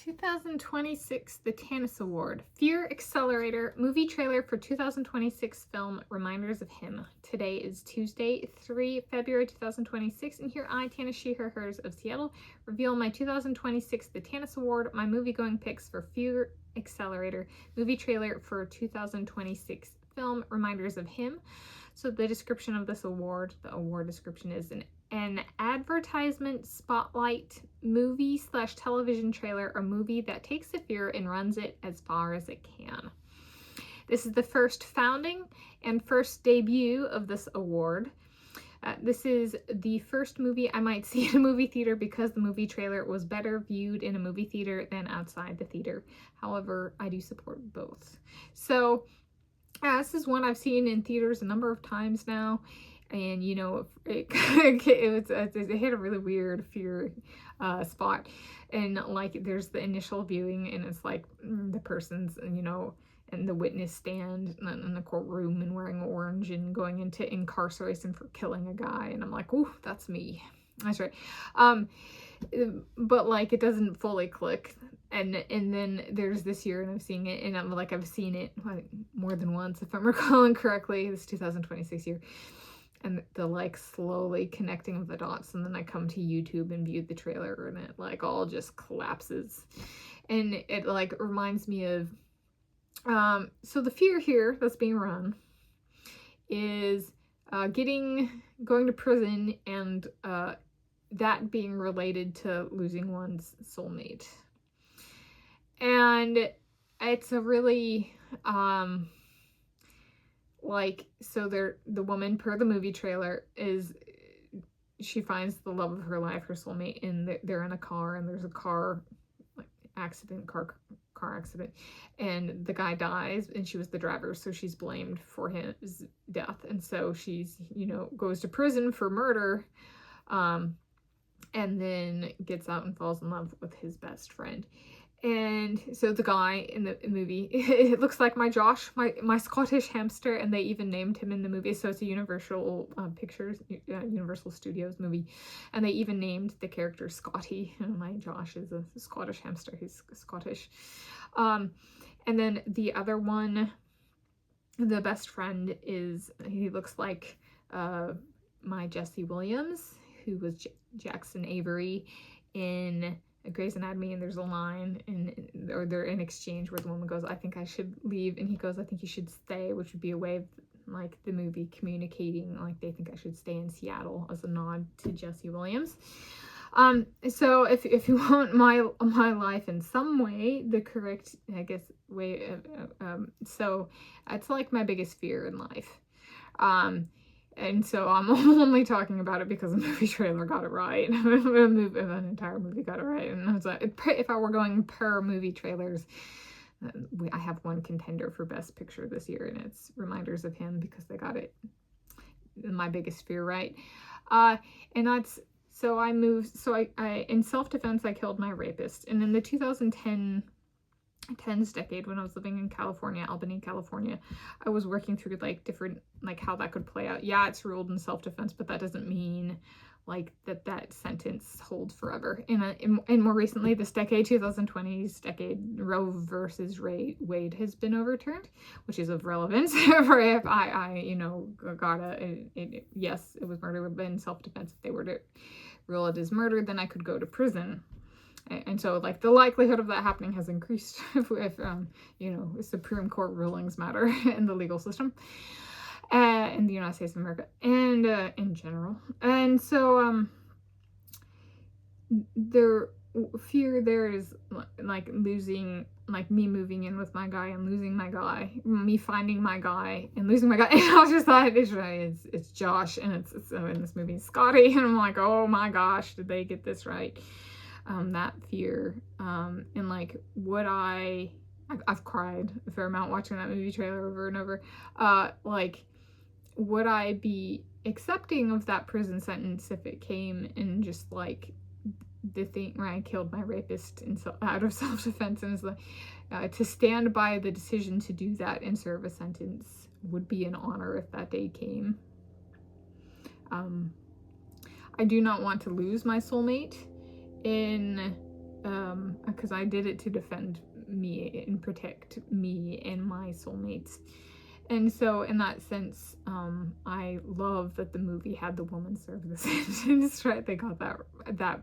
2026, the Tanis Award. Fear Accelerator, movie trailer for 2026 film Reminders of Him. Today is Tuesday, 3 February 2026, and here I, Tanis, she, her, hers of Seattle, reveal my 2026, the Tanis Award, my movie-going picks for Fear Accelerator, movie trailer for 2026 film Reminders of Him. So the description of this award, the award description is an advertisement spotlight movie / television trailer or movie that takes the fear and runs it as far as it can. This is the first founding and first debut of this award. This is the first movie I might see in a movie theater because the movie trailer was better viewed in a movie theater than outside the theater. However, I do support both. So this is one I've seen in theaters a number of times now. And, you know, it hit a really weird fear spot. And, like, there's the initial viewing, and it's, like, the person's, you know, in the witness stand in the courtroom and wearing orange and going into incarceration for killing a guy. And I'm like, ooh, that's me. That's right. But, like, it doesn't fully click. And then there's this year, and I'm seeing it, and I've seen it like more than once, if I'm recalling correctly, this 2026 year. And the, like, slowly connecting of the dots, and then I come to YouTube and view the trailer, and it, like, all just collapses. And it, like, reminds me of, so the fear here that's being run is going to prison, and that being related to losing one's soulmate. And it's a really, so the woman, per the movie trailer, she finds the love of her life, her soulmate, and they're in a car, and there's a car accident, and the guy dies, and she was the driver, so she's blamed for his death, and so she's, you know, goes to prison for murder, and then gets out and falls in love with his best friend. And so the guy in the movie, it looks like my Josh, my Scottish hamster, and they even named him in the movie. So it's a Universal Universal Studios movie, and they even named the character Scotty. And my Josh is a Scottish hamster. He's Scottish. And then the other one, the best friend, he looks like my Jesse Williams, who was Jackson Avery in Grey's Anatomy, and there's a line, or they're in exchange where the woman goes, "I think I should leave," and he goes, "I think you should stay," which would be a way of, like, the movie communicating, like, they think I should stay in Seattle as a nod to Jesse Williams. So if you want my life in some way, the correct, I guess, way of, so it's like my biggest fear in life. And so I'm only talking about it because the movie trailer got it right. An entire movie got it right. And I was like, if I were going per movie trailers, I have one contender for Best Picture this year, and it's Reminders of Him, because they got it, my biggest fear, right. And that's, so I in self-defense, I killed my rapist. And in the 2010s decade, when I was living in California, Albany, California, I was working through, like, different, like, how that could play out. Yeah, it's ruled in self-defense, but that doesn't mean, like, that sentence holds forever. And more recently, this decade, 2020s decade, Roe versus Wade has been overturned, which is of relevance for if I you know, yes, it was murder, but in self-defense, if they were to rule it as murder, then I could go to prison. And so, like, the likelihood of that happening has increased if you know, Supreme Court rulings matter in the legal system in the United States of America, and in general. And so the fear there is, like, losing, like, me moving in with my guy and losing my guy, me finding my guy and losing my guy. And I was just like, it's Josh, and it's in this movie Scotty, and I'm like, oh my gosh, did they get this right? That fear, and, like, I've cried a fair amount watching that movie trailer over and over. Like, would I be accepting of that prison sentence if it came in just, like, the thing where I killed my rapist out of self-defense, and it's like, to stand by the decision to do that and serve a sentence would be an honor if that day came. I do not want to lose my soulmate in because I did it to defend me and protect me and my soulmates. And so in that sense, I love that the movie had the woman serve the sentence, right? They got that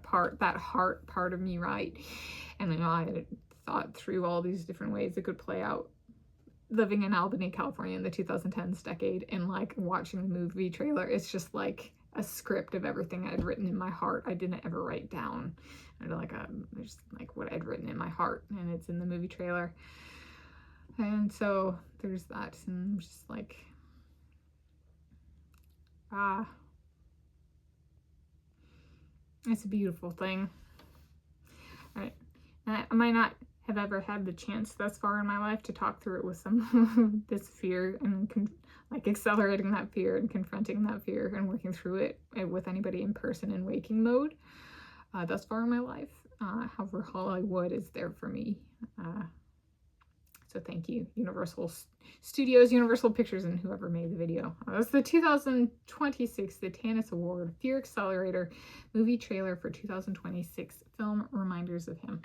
heart part of me right. And I had thought through all these different ways it could play out living in Albany, California in the 2010s decade, and like watching the movie trailer. It's just like a script of everything I'd written in my heart. I didn't ever write down. Just like what I'd written in my heart, and it's in the movie trailer. And so there's that, and I'm just like, it's a beautiful thing. All right, I might not have ever had the chance thus far in my life to talk through it with some this fear, and like accelerating that fear and confronting that fear and working through it with anybody in person in waking mode thus far in my life. However, Hollywood is there for me. So thank you, Universal Studios, Universal Pictures, and whoever made the video. That's the 2026, the Tanis Award, Fear Accelerator movie trailer for 2026 film reminders of him.